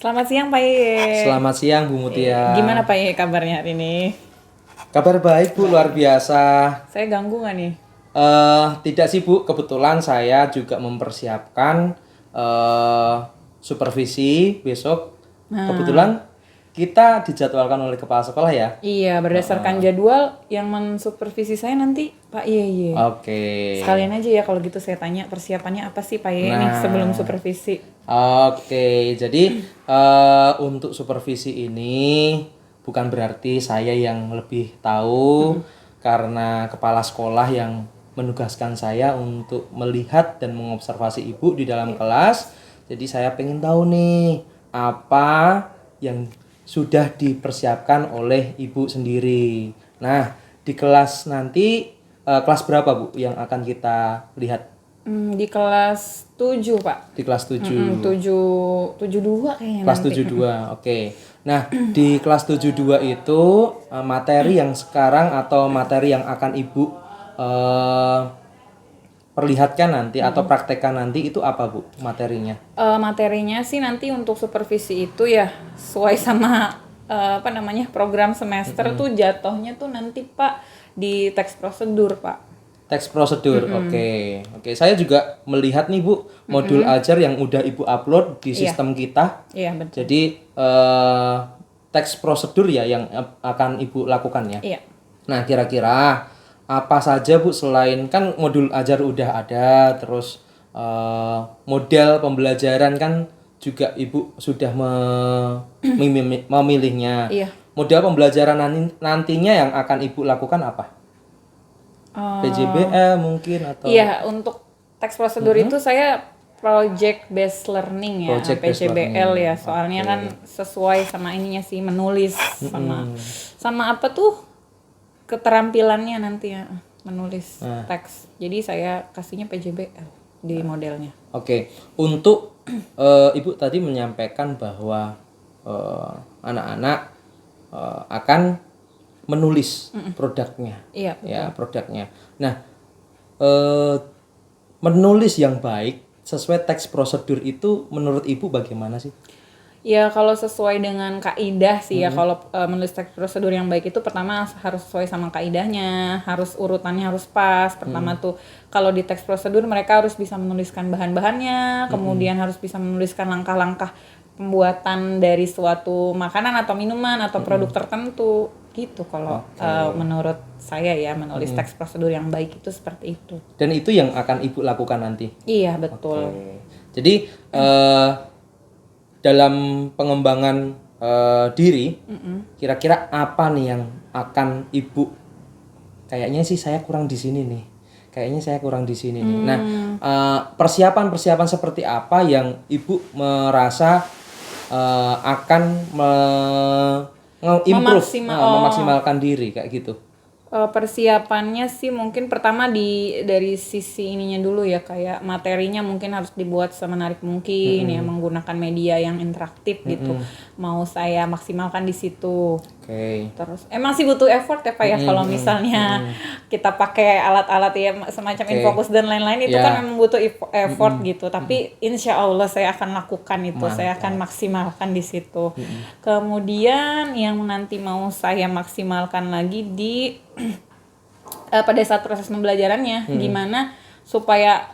Selamat siang Pak Ye. Selamat siang Bu Mutia. Gimana Pak Ye kabarnya hari ini? Kabar baik Bu, luar biasa. Saya ganggu nggak nih? Tidak sih Bu, kebetulan saya juga mempersiapkan supervisi besok. Kebetulan kita dijadwalkan oleh kepala sekolah ya. Iya, berdasarkan jadwal yang mensupervisi saya nanti Pak Ye. Oke. Sekalian aja ya kalau gitu saya tanya persiapannya apa sih Pak Ye nih sebelum supervisi? Oke, jadi untuk supervisi ini bukan berarti saya yang lebih tahu karena kepala sekolah yang menugaskan saya untuk melihat dan mengobservasi ibu di dalam kelas. Jadi saya pengen tahu nih apa yang sudah dipersiapkan oleh ibu sendiri. Nah, di kelas nanti kelas berapa Bu yang akan kita lihat? Di kelas 7 Pak. Di kelas 7. 72 kayaknya Kelas nanti. 72, oke. Nah, di kelas 72 itu materi yang sekarang atau materi yang akan Ibu perlihatkan nanti atau praktekkan nanti itu apa Bu materinya? Materinya sih nanti untuk supervisi itu ya sesuai sama program semester tuh jatuhnya tuh nanti Pak di teks prosedur Pak. Teks prosedur, oke. Oke, saya juga melihat nih Bu modul ajar yang udah Ibu upload di sistem kita. Iya betul. Jadi teks prosedur ya yang akan Ibu lakukan ya. Iya. Nah, kira-kira apa saja Bu selain kan modul ajar udah ada, terus model pembelajaran kan juga Ibu sudah memilihnya. Iya. Model pembelajaran nantinya yang akan Ibu lakukan apa? PJBL mungkin atau Iya, untuk teks prosedur itu saya project based learning ya, Project based PJBL learning. ya. Soalnya kan sesuai sama ininya sih menulis sama apa tuh keterampilannya nanti ya menulis teks. Jadi saya kasihnya PJBL di modelnya. Oke, untuk Ibu tadi menyampaikan bahwa anak-anak akan menulis produknya. Iya. Ya, produknya. Nah, menulis yang baik sesuai teks prosedur itu menurut Ibu bagaimana sih? Ya kalau sesuai dengan kaidah sih ya kalau menulis teks prosedur yang baik itu pertama harus sesuai sama kaidahnya, harus urutannya harus pas. Pertama tuh kalau di teks prosedur mereka harus bisa menuliskan bahan-bahannya, kemudian harus bisa menuliskan langkah-langkah pembuatan dari suatu makanan atau minuman atau produk tertentu gitu kalau menurut saya ya menulis teks prosedur yang baik itu seperti itu. Dan itu yang akan Ibu lakukan nanti? Iya betul. Oke. Jadi dalam pengembangan diri, kira-kira apa nih yang akan Ibu kayaknya sih saya kurang di sini nih. Kayaknya saya kurang di sini nih. Nah, persiapan seperti apa yang Ibu merasa akan memaksimalkan diri kayak gitu? Persiapannya sih mungkin pertama dari sisi ininya dulu ya kayak materinya mungkin harus dibuat semenarik mungkin ya menggunakan media yang interaktif gitu. Mau saya maksimalkan di situ. Oke. Terus emang sih butuh effort ya Pak ya kalau misalnya kita pakai alat-alat ya semacam Infocus dan lain-lain itu kan memang butuh effort gitu. Tapi insya Allah saya akan lakukan itu. Mantap. Saya akan maksimalkan di situ. Kemudian yang nanti mau saya maksimalkan lagi di pada saat proses pembelajarannya gimana supaya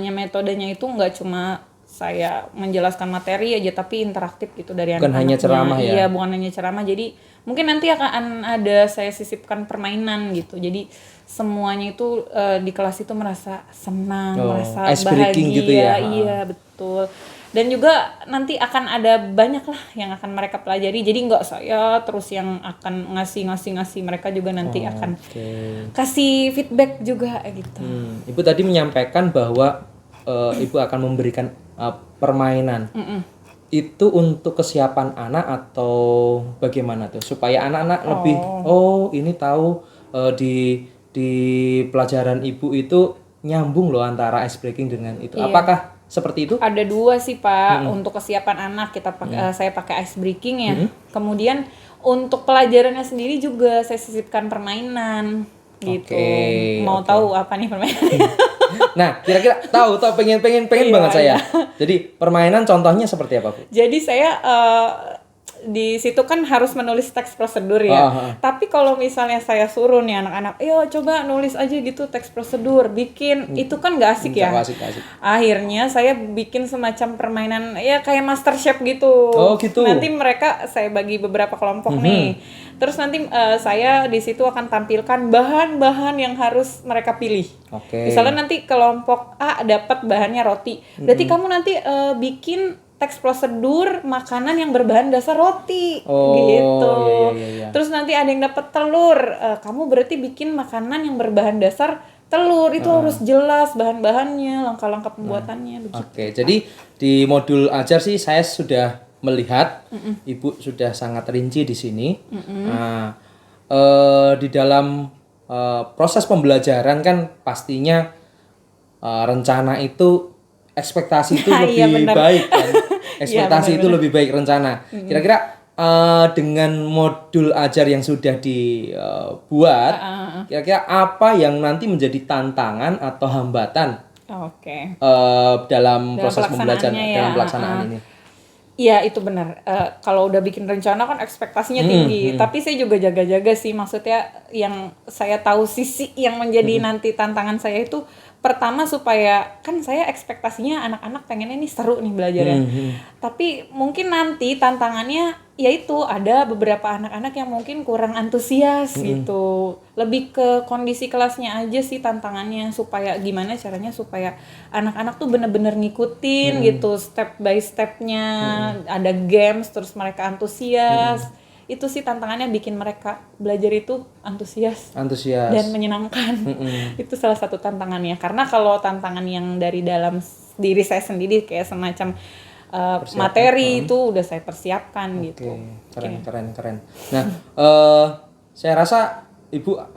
metodenya itu nggak cuma saya menjelaskan materi aja tapi interaktif gitu dari anak-anaknya. Bukan hanya ceramah ya? Iya, bukan hanya ceramah. Jadi mungkin nanti akan ada saya sisipkan permainan gitu. Jadi semuanya itu di kelas itu merasa senang, merasa ice bahagia. breaking gitu ya? Iya, betul. Dan juga nanti akan ada banyak lah yang akan mereka pelajari. Jadi nggak saya terus yang akan ngasih mereka juga nanti akan kasih feedback juga gitu. Ibu tadi menyampaikan bahwa Ibu akan memberikan permainan. Itu untuk kesiapan anak atau bagaimana tuh supaya anak-anak lebih ini tahu di pelajaran Ibu itu nyambung loh antara ice breaking dengan itu. Iya. Apakah seperti itu? Ada dua sih Pak untuk kesiapan anak saya pakai ice breaking ya. Kemudian untuk pelajarannya sendiri juga saya sisipkan permainan gitu. Mau tahu apa nih permainannya? Nah, kira-kira tahu pengen Iya, banget saya. iya. Jadi permainan contohnya seperti apa, Bu? Jadi saya di situ kan harus menulis teks prosedur ya. Ah. Tapi kalau misalnya saya suruh nih anak-anak, "Ayo coba nulis aja gitu teks prosedur, bikin." Itu kan nggak asik ya. Nggak asik. Akhirnya saya bikin semacam permainan ya kayak Master Chef gitu. Oh, gitu. Nanti mereka saya bagi beberapa kelompok nih. Terus nanti saya di situ akan tampilkan bahan-bahan yang harus mereka pilih. Oke. Misalnya nanti kelompok A dapat bahannya roti. Berarti kamu nanti bikin teks prosedur makanan yang berbahan dasar roti gitu. Iya. Terus nanti ada yang dapat telur. Kamu berarti bikin makanan yang berbahan dasar telur. Itu harus jelas bahan-bahannya, langkah-langkah pembuatannya begitu. Oke, jadi di modul ajar sih saya sudah melihat Ibu sudah sangat rinci di sini. Nah, di dalam proses pembelajaran kan pastinya rencana itu ekspektasi itu Iya, lebih benar. baik kan. Ekspektasi Iya, itu lebih baik rencana. Kira-kira dengan modul ajar yang sudah dibuat, kira-kira apa yang nanti menjadi tantangan atau hambatan Oke. dalam proses pembelajaran pelaksanaannya ya. dalam pelaksanaan ini? Iya itu benar. Kalau udah bikin rencana kan ekspektasinya tinggi. Tapi saya juga jaga-jaga sih. Maksudnya yang saya tahu sisi yang menjadi nanti tantangan saya itu pertama supaya kan saya ekspektasinya anak-anak pengennya nih seru nih belajarnya. Tapi mungkin nanti tantangannya yaitu ada beberapa anak-anak yang mungkin kurang antusias gitu. Lebih ke kondisi kelasnya aja sih tantangannya supaya gimana caranya supaya anak-anak tuh bener-bener ngikutin gitu step by stepnya. Ada games terus mereka antusias. Itu sih tantangannya bikin mereka belajar itu antusias dan menyenangkan. Itu salah satu tantangannya karena kalau tantangan yang dari dalam diri saya sendiri kayak semacam materi itu udah saya persiapkan gitu. Keren. Nah, saya rasa Ibu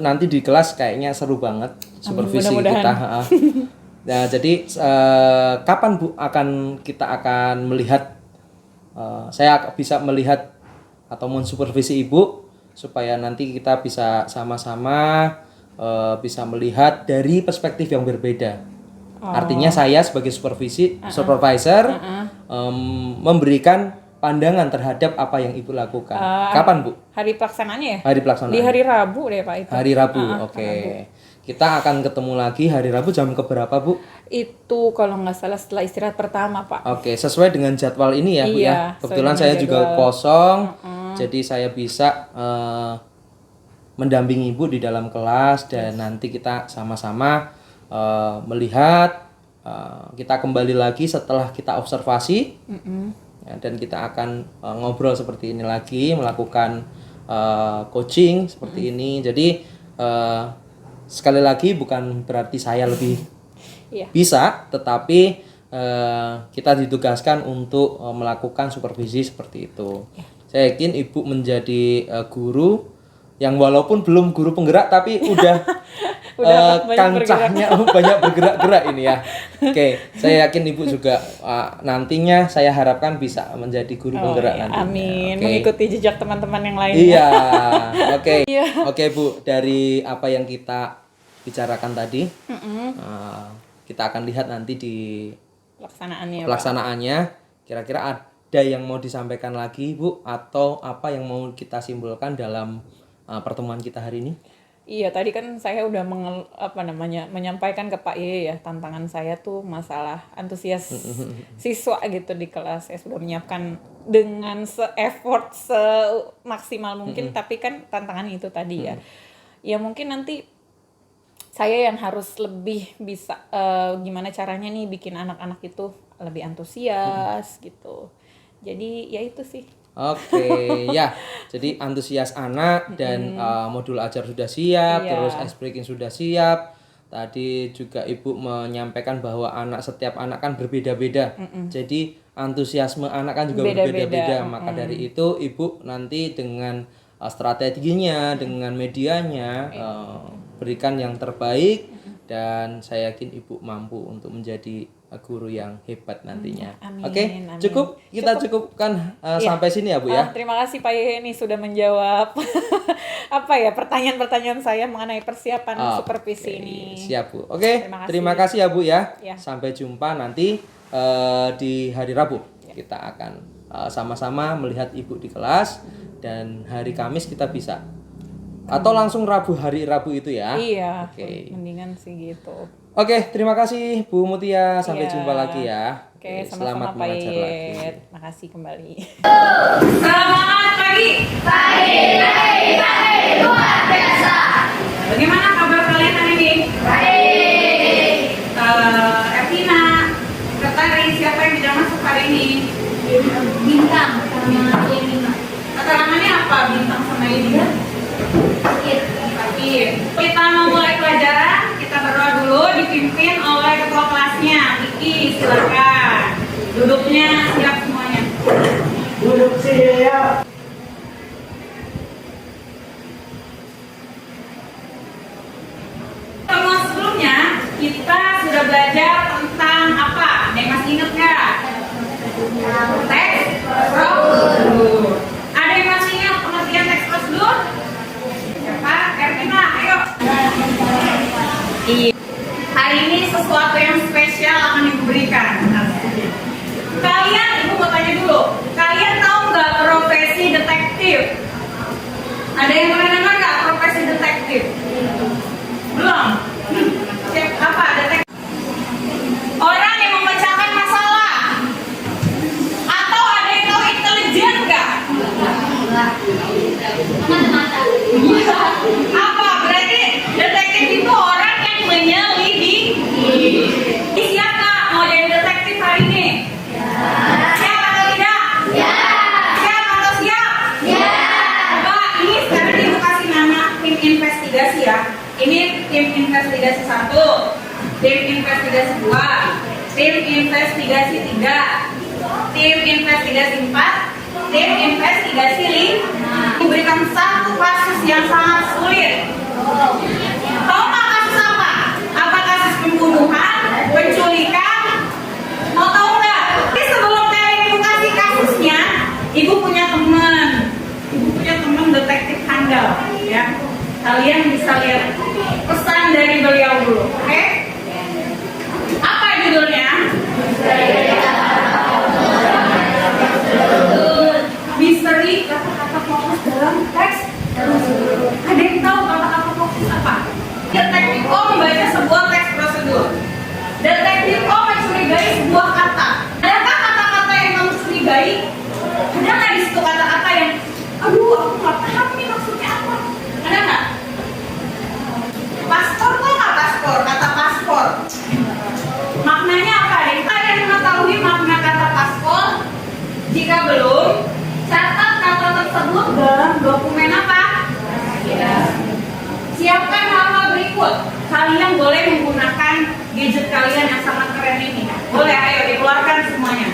nanti di kelas kayaknya seru banget supervisi kita. Nah, jadi kapan Bu kita akan melihat saya bisa melihat atau mensupervisi Ibu supaya nanti kita bisa sama-sama bisa melihat dari perspektif yang berbeda. Artinya saya sebagai supervisor memberikan pandangan terhadap apa yang Ibu lakukan. Kapan Bu? Hari pelaksanaannya ya? Hari pelaksanaan. Di hari Rabu deh Pak itu. Hari Rabu, oke. Kita akan ketemu lagi hari Rabu jam keberapa Bu? Itu kalau nggak salah setelah istirahat pertama Pak. Oke, sesuai dengan jadwal ini ya Bu Iya, ya. Kebetulan saya juga kosong, jadi saya bisa mendampingi Ibu di dalam kelas dan nanti kita sama-sama melihat, kita kembali lagi setelah kita observasi ya, dan kita akan ngobrol seperti ini lagi, melakukan coaching seperti ini. Jadi sekali lagi bukan berarti saya lebih bisa, tetapi kita ditugaskan untuk melakukan supervisi seperti itu. Saya yakin Ibu menjadi guru yang walaupun belum guru penggerak tapi udah kancahnya banyak bergerak-gerak ini ya. Oke, saya yakin Ibu juga nantinya saya harapkan bisa menjadi guru penggerak nanti. Amin, mengikuti jejak teman-teman yang lain. Iya, oke. Oke Bu, dari apa yang kita bicarakan tadi, kita akan lihat nanti di pelaksanaannya. Kira-kira ada yang mau disampaikan lagi Bu, atau apa yang mau kita simpulkan dalam pertemuan kita hari ini? Iya, tadi kan saya udah menyampaikan ke Pak Ye ya, tantangan saya tuh masalah antusias siswa gitu di kelas. Saya sudah menyiapkan dengan se-effort semaksimal mungkin, tapi kan tantangannya itu tadi ya. Ya mungkin nanti saya yang harus lebih bisa gimana caranya nih bikin anak-anak itu lebih antusias gitu. Jadi ya itu sih. Oke, ya. Jadi antusias anak dan modul ajar sudah siap, terus ice breaking sudah siap. Tadi juga Ibu menyampaikan bahwa setiap anak kan berbeda-beda. Jadi antusiasme anak kan juga berbeda-beda. Maka dari itu Ibu nanti dengan strateginya, dengan medianya berikan yang terbaik dan saya yakin Ibu mampu untuk menjadi guru yang hebat nantinya. Amin, Oke, amin. cukup kita cukupkan sampai sini ya Bu ya. Terima kasih Pak Yeni sudah menjawab pertanyaan-pertanyaan saya mengenai persiapan supervisi ini. Siap Bu. Oke, terima kasih ya Bu ya. Sampai jumpa nanti di hari Rabu. Kita akan sama-sama melihat Ibu di kelas dan hari Kamis kita bisa atau langsung hari Rabu itu ya. Iya. Mendingan sih gitu. Oke, terima kasih Bu Mutia. Sampai jumpa lagi ya. Oke, selamat sama-sama mengajar lagi. Makasih kembali. Selamat pagi. Pagi, luar biasa. Bagaimana kabar kalian hari ini? Baik. Evina, Sekretari, siapa yang tidak masuk hari ini? Bintang sama Yelina. Keterangannya apa Bintang sama Yelina? Sakit. Kita mau mulai pelajaran, kita berdoa dulu dipimpin oleh ketua kelasnya. Kiki, silakan. Duduknya siap semuanya. Duduk siap. Pertemuan sebelumnya kita sudah belajar tentang apa? Ada yang masih ingat nggak? Teks prosedur. Ada yang masih ingat pengertian teks prosedur? Siapa? Ervina, ayo. Hari ini sesuatu yang spesial akan diberikan. Kalian, ibu mau tanya dulu. Kalian tahu nggak profesi detektif? Ada yang pernah dengar nggak profesi detektif? Belum? Apa detektif? Orang yang memecahkan masalah. Atau ada yang tahu intelijen nggak? Apa? Berarti detektif itu orang yang menyelidiki. Siapa mau jadi detektif hari ini? Siap atau tidak? Siap atau siap? Coba ini sekarang ibu kasih nama tim investigasi ya. Ini tim investigasi 1, tim investigasi 2, tim investigasi 3, tim investigasi 4, tim investigasi 5. Diberikan satu kasus yang sangat sulit. Tahu nggak kasus apa? Apa kasus pembunuhan, penculikan? Mau tahu nggak? Tapi sebelum kalian ibu kasih kasusnya, ibu punya teman detektif handal, ya. Kalian bisa lihat pesan dari beliau dulu, oke? Apa judulnya? Misteri kata-kata fokus dalam teks. Ada yang tahu kata-kata fokus apa? Detektif O membaca sebuah teks prosedur. Detektif O mencurigai sebuah kata. Adakah kata-kata yang kamu curigai? Ada nggak di situ kata-kata yang, aduh aku nggak paham nih maksudnya apa? Ada nggak? Paspor tuh nggak paspor? Kata paspor. Maknanya apa? Ada yang mengetahui makna kata paspor? Jika belum, catat kata tersebut dalam dokumen apa? Siapkan hal-hal berikut. Kalian boleh menggunakan gadget kalian yang sangat keren ini. Boleh, ayo dikeluarkan semuanya.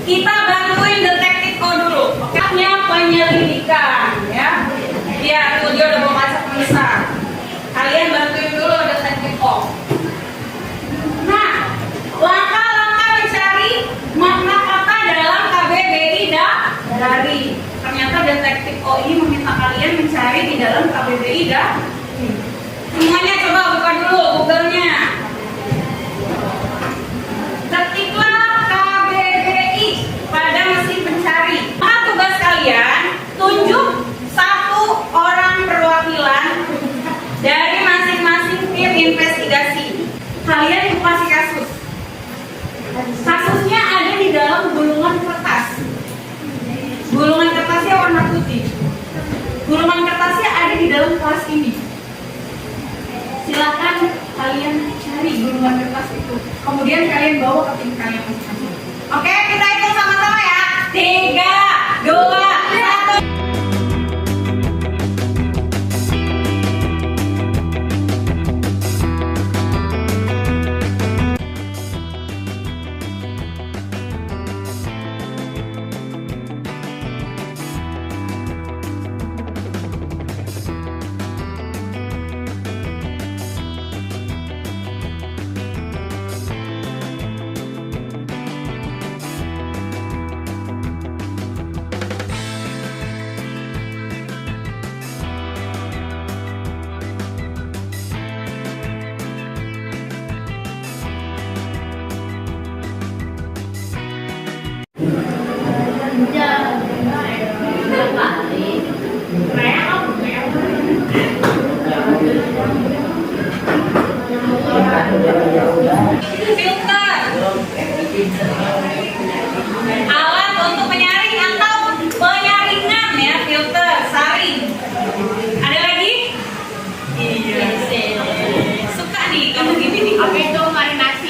Kita bantuin detektif O dulu. Oke, penyelidikan, ya. Iya, tuh dia udah bawa kaca pemisah. Kalian bantuin dulu detektif O. Nah, langkah-langkah mencari makna kata dalam KBBI dari. Ternyata detektif O ini meminta kalian mencari di dalam KBBI Semuanya coba buka dulu Google-nya. Ketiklah KBBI pada mesin pencari. Maka tugas kalian tunjuk satu orang perwakilan dari masing-masing tim investigasi. Kalian ibu kasih kasus. Kasusnya ada di dalam gulungan kertas. Gulungan kertasnya warna putih. Gulungan kertasnya ada di dalam kelas ini. Silakan kalian cari gulungan kertas itu. Kemudian kalian bawa ke tim kalian masing-masing. Oke, kita hitung sama-sama ya. 3, 2, 1. filter, alat untuk menyaring atau penyaringan ya, filter, saring. Ada lagi? Iya. Suka nih kamu gini nih. Apa itu marinasi?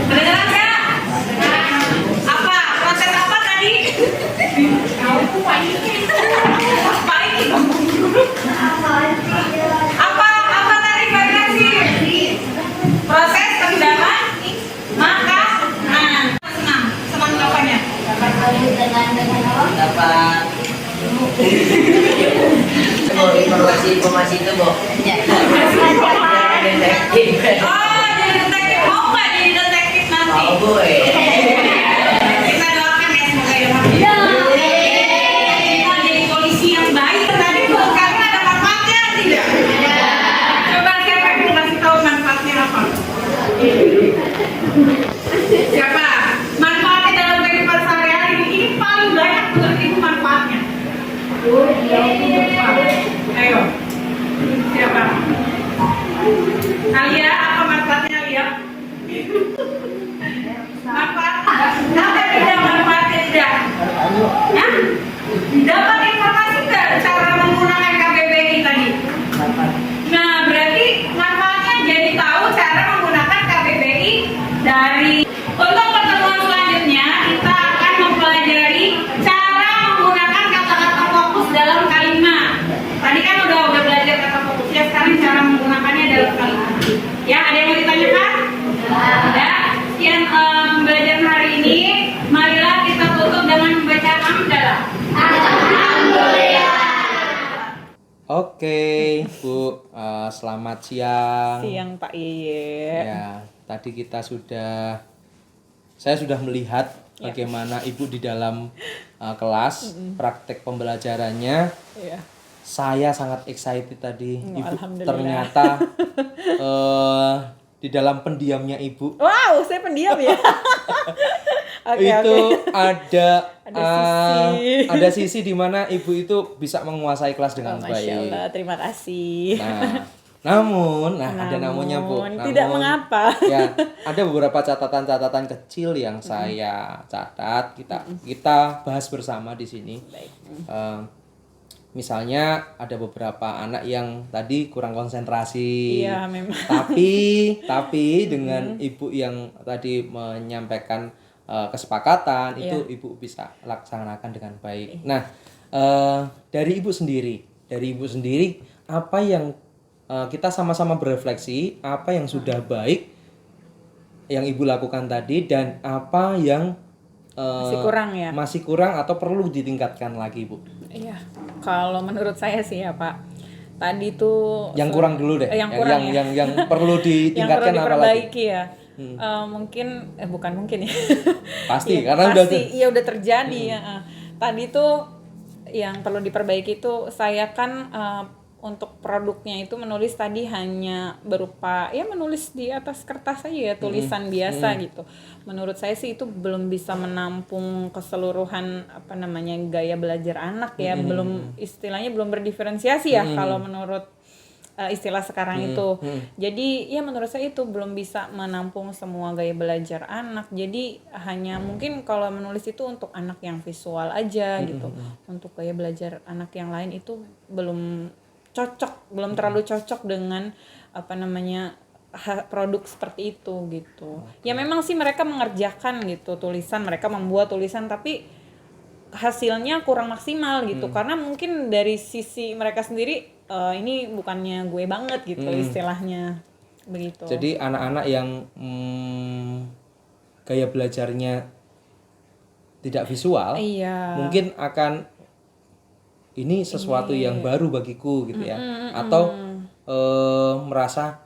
Kedengeran nggak? Apa? Proses apa tadi? Apa tadi marinasi? Proses pendaman, maka senang apanya? Dapat informasi itu, Bu. Oh, jadi detektif. Mau nggak jadi detektif nanti? Mau, Bu. Kita doakan ya semoga ya Mas. Kita jadi polisi yang baik. Tadi menurut kalian ada manfaatnya tidak? Coba siapa yang mau kasih tahu manfaatnya apa? Siapa? Manfaatnya dalam kehidupan sehari-hari ini paling banyak menurut ibu manfaatnya. Ayo. Siapa? Alia, apa manfaatnya Alia? Manfaat? Apa tidak manfaatnya tidak? Hah? Dapat informasi nggak cara menggunakan KBBI tadi? Nah, berarti manfaatnya jadi tahu cara menggunakan KBBI dari. Untuk pertemuan selanjutnya, kita akan mempelajari cara menggunakan kata-kata fokus dalam kalimat. Tadi kan udah belajar kata fokus ya, sekarang cara menggunakannya dalam kalimat. Ya, ada yang mau ditanyakan? Ada. Sekian pembelajaran hari ini. Marilah kita tutup dengan membaca hamdalah. Oke, Bu. Selamat siang. Siang Pak Yeye. Ya, tadi saya sudah melihat bagaimana Ibu di dalam kelas praktek pembelajarannya. Iya. Saya sangat excited tadi. Ibu Alhamdulillah. ternyata di dalam pendiamnya Ibu Wow, saya pendiam ya. Oke, itu oke. ada sisi di mana Ibu itu bisa menguasai kelas dengan Masya baik. Allah, terima kasih. Ada namunnya Bu. Tidak mengapa. Ya, ada beberapa catatan-catatan kecil yang saya catat. Kita bahas bersama di sini. Misalnya ada beberapa anak yang tadi kurang konsentrasi. Iya, memang. Tapi dengan Ibu yang tadi menyampaikan kesepakatan itu Ibu bisa laksanakan dengan baik. Nah, dari Ibu sendiri apa yang kita sama-sama berefleksi, apa yang sudah baik yang Ibu lakukan tadi dan apa yang masih kurang atau perlu ditingkatkan lagi, Bu. Iya, kalau menurut saya sih ya Pak, tadi tuh Yang kurang dulu deh. yang kurang ya. Yang perlu ditingkatkan yang perlu apa lagi? diperbaiki ya. Bukan mungkin ya. Pasti, ya, karena udah terjadi ya. Tadi tuh yang perlu diperbaiki itu saya kan untuk produknya itu menulis tadi hanya berupa ya menulis di atas kertas saja ya, tulisan biasa gitu. Menurut saya sih itu belum bisa menampung keseluruhan gaya belajar anak ya, istilahnya belum berdiferensiasi ya kalau menurut istilah sekarang itu. Jadi ya menurut saya itu belum bisa menampung semua gaya belajar anak. Jadi hanya mungkin kalau menulis itu untuk anak yang visual aja gitu. Untuk gaya belajar anak yang lain itu belum terlalu cocok dengan produk seperti itu gitu. Ya memang sih mereka mengerjakan gitu tulisan, mereka membuat tulisan tapi hasilnya kurang maksimal gitu karena mungkin dari sisi mereka sendiri ini bukannya gue banget gitu istilahnya begitu. Jadi anak-anak yang gaya belajarnya tidak visual, mungkin akan ini sesuatu yang baru bagiku gitu ya, atau merasa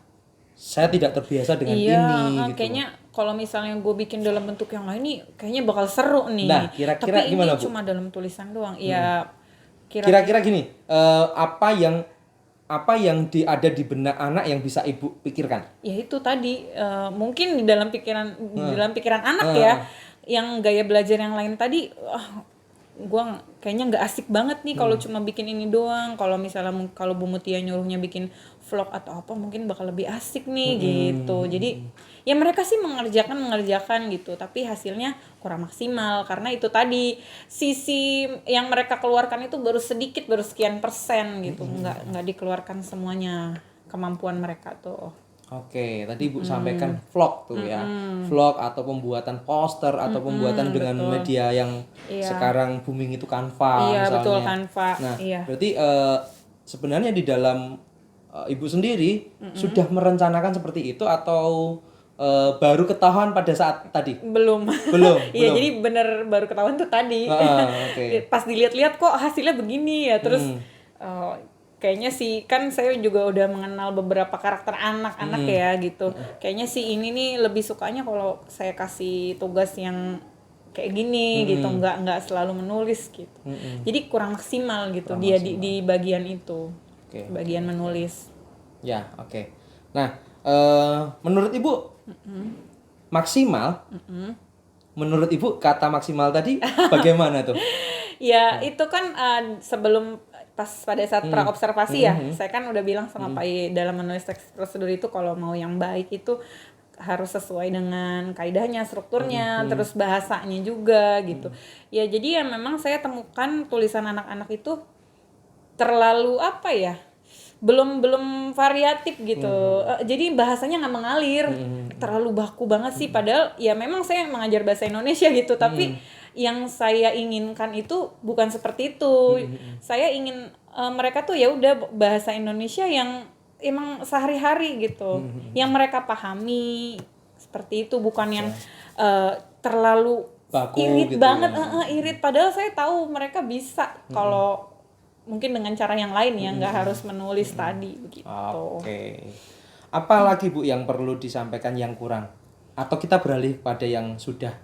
saya tidak terbiasa dengan ini gitu. Kayaknya kalau misalnya gue bikin dalam bentuk yang lain nih kayaknya bakal seru nih. Nah, kira-kira tapi gimana, ini Bu? cuma dalam tulisan doang. Ya kira-kira gini, apa yang ada di benak anak yang bisa Ibu pikirkan? Ya itu tadi mungkin di dalam pikiran anak ya, yang gaya belajar yang lain tadi kayaknya nggak asik banget nih kalau cuma bikin ini doang. Kalau misalnya kalau Bu Mutia nyuruhnya bikin vlog atau apa mungkin bakal lebih asik nih gitu. Jadi ya mereka sih mengerjakan gitu, tapi hasilnya kurang maksimal karena itu tadi sisi yang mereka keluarkan itu baru sedikit, baru sekian persen gitu. Nggak dikeluarkan semuanya kemampuan mereka tuh. Oke, tadi Ibu sampaikan vlog tuh ya. Vlog atau pembuatan poster atau pembuatan dengan media yang sekarang booming itu Canva Iya, misalnya. betul, Canva. Nah, Iya. berarti sebenarnya di dalam Ibu sendiri sudah merencanakan seperti itu atau baru ketahuan pada saat tadi? Belum. Belum. Iya, belum. jadi bener baru ketahuan tuh tadi. Oke. Pas dilihat-lihat kok hasilnya begini ya. Terus kayaknya sih kan saya juga udah mengenal beberapa karakter anak-anak ya gitu. Kayaknya sih ini nih lebih sukanya kalau saya kasih tugas yang kayak gini gitu, nggak selalu menulis gitu. Jadi kurang maksimal gitu di bagian itu. Oke. Bagian menulis. Ya, oke. Nah, menurut Ibu maksimal? Menurut Ibu kata maksimal tadi bagaimana tuh? Ya itu kan sebelum pada saat praobservasi ya, saya kan udah bilang sama Pak I dalam menulis teks prosedur itu kalau mau yang baik itu harus sesuai dengan kaidahnya, strukturnya, terus bahasanya juga gitu. Ya jadi ya memang saya temukan tulisan anak-anak itu terlalu apa ya? belum variatif gitu. Jadi bahasanya nggak mengalir, terlalu baku banget sih. Padahal ya memang saya mengajar bahasa Indonesia gitu, tapi yang saya inginkan itu bukan seperti itu. Saya ingin mereka tuh ya udah bahasa Indonesia yang emang sehari-hari gitu, yang mereka pahami seperti itu, bukan yang terlalu Baku irit gitu banget, ya. irit. Padahal saya tahu mereka bisa kalau mungkin dengan cara yang lain ya, nggak harus menulis tadi begitu. Oke. Apa lagi Bu yang perlu disampaikan yang kurang? Atau kita beralih pada yang sudah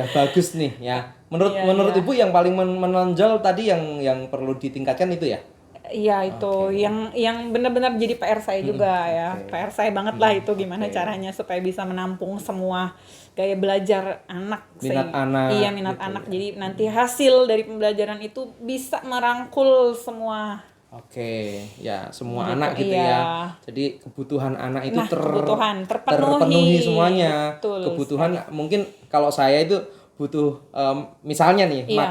bagus nih ya. Menurut Ibu yang paling menonjol tadi yang perlu ditingkatkan itu ya? Iya itu yang benar-benar jadi PR saya juga ya. PR saya banget lah itu gimana caranya supaya bisa menampung semua gaya belajar anak. Minat anak. Iya, minat gitu anak. ya. Jadi nanti hasil dari pembelajaran itu bisa merangkul semua. Oke, ya semua Gitu, anak gitu iya. ya. Jadi kebutuhan anak itu Nah, kebutuhan terpenuhi. terpenuhi semuanya. Betul Kebutuhan mungkin kalau saya itu butuh misalnya nih Iya.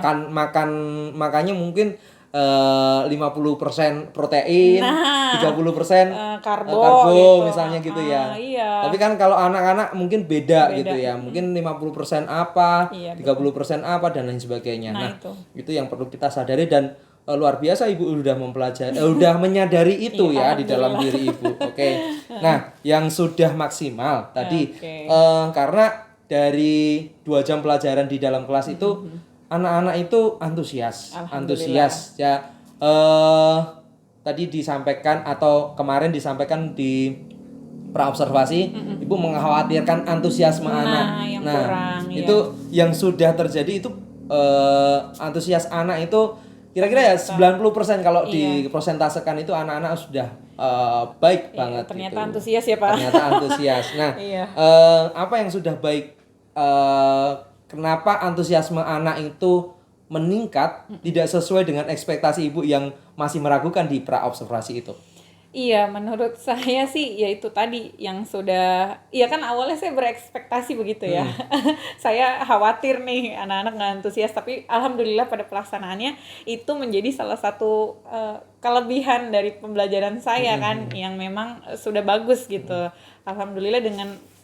makannya mungkin 50% protein, 30% karbo gitu. misalnya gitu ya. Iya. Tapi kan kalau anak-anak mungkin beda gitu ya. Mungkin 50% apa, Iya, 30% apa dan lain sebagainya. Nah, itu yang perlu kita sadari dan luar biasa Ibu udah mempelajari udah menyadari itu ya di dalam diri Ibu. Oke. Nah, yang sudah maksimal tadi karena dari 2 jam pelajaran di dalam kelas itu anak-anak itu antusias ya. Tadi disampaikan atau kemarin disampaikan di praobservasi Ibu mengkhawatirkan antusiasme anak. yang kurang, itu yang sudah terjadi itu antusias anak itu kira-kira ya 90% kalau dipresentasekan itu anak-anak sudah baik banget ternyata gitu. antusias ya Pak. Ternyata antusias. Nah, Iya. apa yang sudah baik? Kenapa antusiasme anak itu meningkat tidak sesuai dengan ekspektasi Ibu yang masih meragukan di praobservasi itu? Iya, menurut saya sih ya itu tadi yang sudah, ya kan awalnya saya berekspektasi begitu ya. Saya khawatir nih anak-anak nggak antusias, tapi alhamdulillah pada pelaksanaannya itu menjadi salah satu kelebihan dari pembelajaran saya kan, yang memang sudah bagus gitu. Alhamdulillah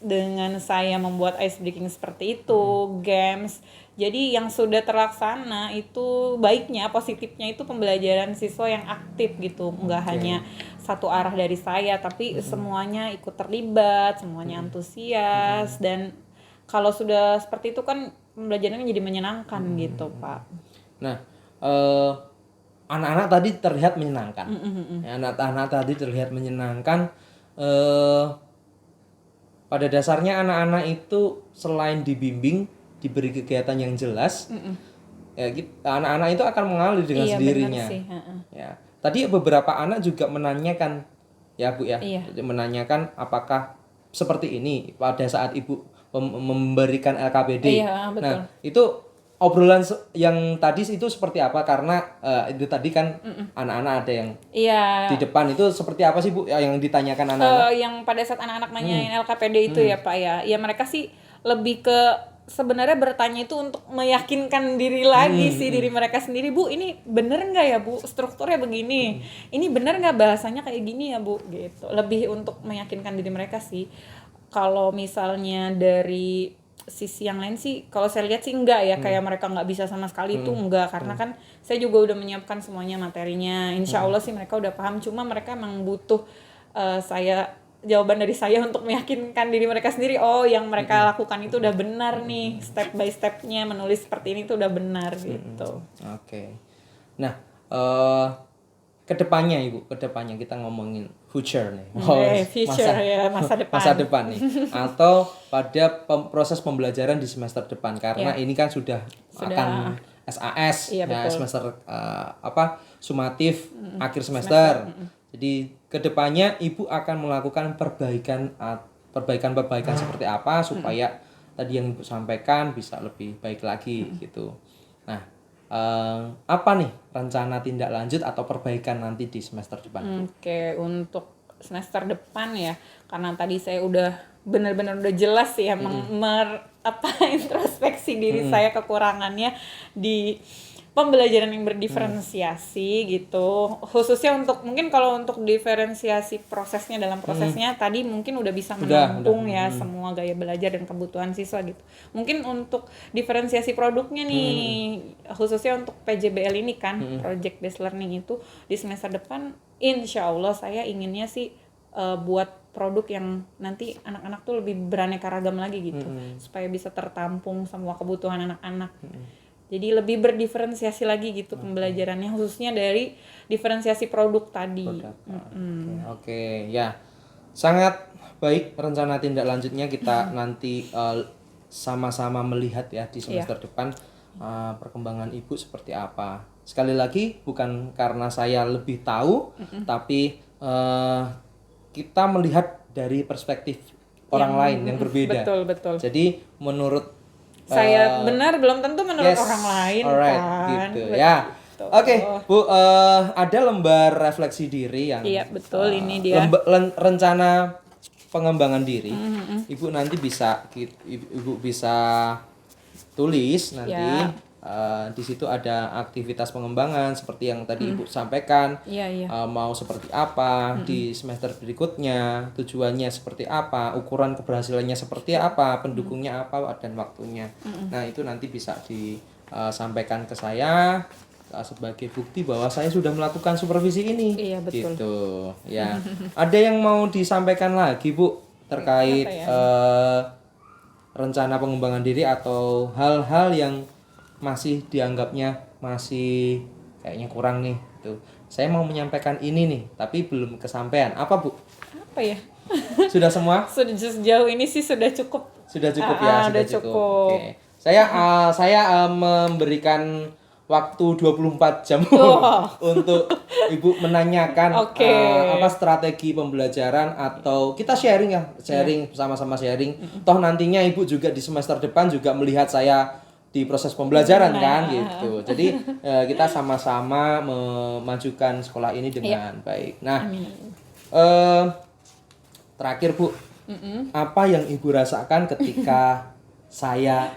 dengan saya membuat ice breaking seperti itu, games. Jadi yang sudah terlaksana itu baiknya, positifnya itu pembelajaran siswa yang aktif gitu, nggak hanya satu arah dari saya, tapi semuanya ikut terlibat, semuanya antusias, dan kalau sudah seperti itu kan pembelajarannya jadi menyenangkan gitu Pak. Nah, anak-anak tadi terlihat menyenangkan. Ya, anak-anak tadi terlihat menyenangkan. Pada dasarnya anak-anak itu selain dibimbing, diberi kegiatan yang jelas, ya, anak-anak itu akan mengalir dengan sendirinya. Benar sih. Ya, tadi beberapa anak juga menanyakan, ya Bu ya, menanyakan apakah seperti ini pada saat Ibu memberikan LKPD. Iya, betul. Nah, itu obrolan yang tadi itu seperti apa? Karena itu tadi kan anak-anak ada yang Iya. di depan itu seperti apa sih Bu yang ditanyakan anak-anak? Yang pada saat anak-anak nanyain LKPD itu ya Pak ya. Ya mereka sih lebih ke sebenarnya bertanya itu untuk meyakinkan diri lagi sih diri mereka sendiri. Bu, ini bener nggak ya Bu? Strukturnya begini. Ini bener nggak bahasanya kayak gini ya Bu? Gitu. Lebih untuk meyakinkan diri mereka sih. Kalau misalnya dari sisi yang lain sih, kalau saya lihat sih enggak ya, kayak mereka nggak bisa sama sekali itu enggak, karena kan saya juga udah menyiapkan semuanya materinya. Insya Allah sih mereka udah paham. Cuma mereka emang butuh jawaban dari saya untuk meyakinkan diri mereka sendiri, oh yang mereka lakukan itu udah benar nih, step by stepnya menulis seperti ini tuh udah benar gitu. Oke. Nah, kedepannya Ibu, kedepannya kita ngomongin future nih. Future ya, masa depan. Masa depan nih. Atau pada proses pembelajaran di semester depan, karena ini kan sudah akan SAS, Iya, ya, betul. semester sumatif akhir semester. Jadi kedepannya Ibu akan melakukan perbaikan seperti apa supaya tadi yang Ibu sampaikan bisa lebih baik lagi gitu. Nah, apa nih rencana tindak lanjut atau perbaikan nanti di semester depan? Oke, untuk semester depan ya, karena tadi saya udah benar-benar udah jelas ya introspeksi diri saya kekurangannya di pembelajaran yang berdiferensiasi gitu, khususnya untuk mungkin kalau untuk diferensiasi prosesnya dalam prosesnya tadi mungkin udah bisa menampung ya semua gaya belajar dan kebutuhan siswa gitu. Mungkin untuk diferensiasi produknya nih khususnya untuk PJBL ini kan project based learning itu di semester depan insya Allah saya inginnya sih buat produk yang nanti anak-anak tuh lebih beraneka ragam lagi gitu supaya bisa tertampung semua kebutuhan anak-anak. Jadi lebih berdiferensiasi lagi gitu pembelajarannya khususnya dari diferensiasi produk tadi. Oke, ya. Sangat baik rencana tindak lanjutnya kita nanti sama-sama melihat ya di semester depan perkembangan Ibu seperti apa. Sekali lagi bukan karena saya lebih tahu tapi kita melihat dari perspektif orang lain yang berbeda. Betul. Jadi menurut saya benar belum tentu menurut orang lain kan. Gitu ya. Oke, Bu, ada lembar refleksi diri yang iya betul ini dia rencana pengembangan diri. Ibu nanti bisa Ibu bisa tulis nanti. Di situ ada aktivitas pengembangan seperti yang tadi Ibu sampaikan. Mau seperti apa di semester berikutnya, tujuannya seperti apa, ukuran keberhasilannya seperti apa, pendukungnya apa dan waktunya. Nah, itu nanti bisa disampaikan ke saya sebagai bukti bahwa saya sudah melakukan supervisi ini. Iya, betul. Gitu. Ya. Ada yang mau disampaikan lagi, Bu, terkait rencana pengembangan diri atau hal-hal yang masih dianggapnya masih kayaknya kurang nih tuh. Saya mau menyampaikan ini nih, tapi belum kesampaian. Apa, Bu? Apa ya? Sudah semua? Sudah sejauh ini sih sudah cukup. Sudah cukup ya, sudah cukup. Oke. Saya memberikan waktu 24 jam untuk Ibu menanyakan apa strategi pembelajaran atau kita sharing sama-sama sharing. Toh nantinya Ibu juga di semester depan juga melihat saya di proses pembelajaran kan gitu. Jadi kita sama-sama memajukan sekolah ini dengan baik. Nah, terakhir Bu, apa yang Ibu rasakan ketika saya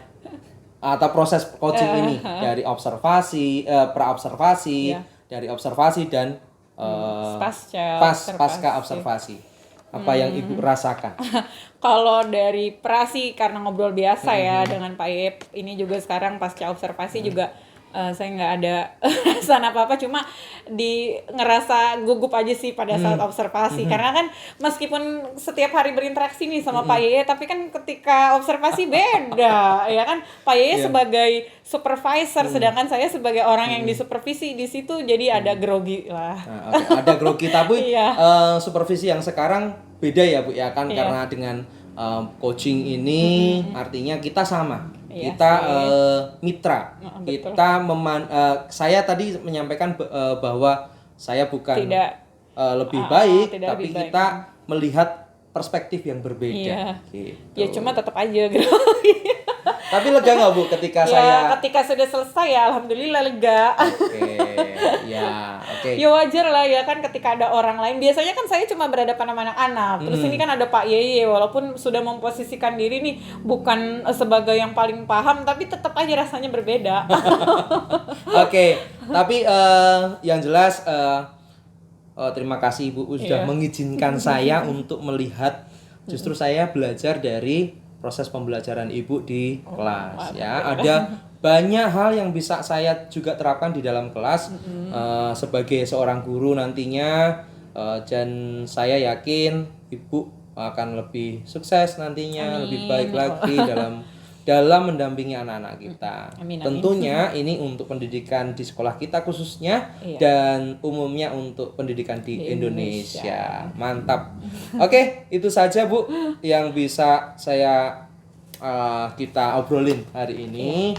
atau proses coaching ini dari observasi, pra-observasi, dari observasi dan pasca observasi. Apa yang Ibu rasakan? Kalau dari prasi karena ngobrol biasa ya dengan Pak Yep, ini juga sekarang pasca observasi juga saya nggak ada pesan apa-apa, cuma ngerasa gugup aja sih pada saat observasi. Karena kan meskipun setiap hari berinteraksi nih sama Pak Yeye, tapi kan ketika observasi beda, ya kan. Pak Yeye sebagai supervisor, sedangkan saya sebagai orang yang disupervisi di situ, jadi ada grogi lah. Nah, ada grogi, tapi supervisi yang sekarang beda ya Bu ya kan, karena dengan coaching ini artinya kita sama. Kita mitra. Kita saya tadi menyampaikan bahwa saya bukan lebih baik, tapi kita melihat perspektif yang berbeda. Gitu. Ya cuma tetap aja grogi. Tapi lega nggak Bu ketika saya? Ketika sudah selesai ya alhamdulillah lega. Oke, ya, oke. Ya wajar lah ya kan ketika ada orang lain. Biasanya kan saya cuma berhadapan sama anak-anak. Terus ini kan ada Pak Yeye, walaupun sudah memposisikan diri nih bukan sebagai yang paling paham, tapi tetap aja rasanya berbeda. Oke, tapi yang jelas terima kasih Ibu sudah mengizinkan saya untuk melihat. Justru saya belajar dari proses pembelajaran Ibu di kelas ya. Ada banyak hal yang bisa saya juga terapkan di dalam kelas sebagai seorang guru nantinya, dan saya yakin Ibu akan lebih sukses nantinya. Amin. Lebih baik lagi dalam mendampingi anak-anak kita. Amin. Tentunya ini untuk pendidikan di sekolah kita khususnya, Iya. dan umumnya untuk pendidikan di Indonesia. Mantap. Oke, itu saja Bu yang bisa kita obrolin hari ini.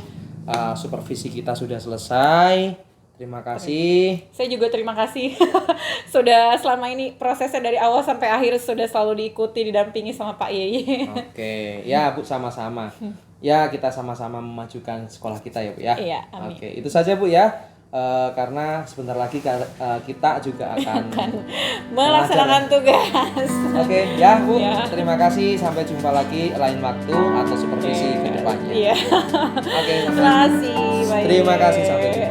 Supervisi kita sudah selesai. Terima kasih. Saya juga terima kasih sudah selama ini prosesnya dari awal sampai akhir sudah selalu diikuti, didampingi sama Pak Yeye. Oke, ya Bu, sama-sama. Ya, kita sama-sama memajukan sekolah kita ya Bu ya. Iya, amin. Oke, itu saja Bu ya. Karena sebentar lagi kita juga akan Melaksanakan tugas. Oke, ya Bu. Ya. Terima kasih. Sampai jumpa lagi lain waktu atau supervisi ke depannya. Iya. Oke, Terima kasih. Baik. terima kasih. Sampai jumpa.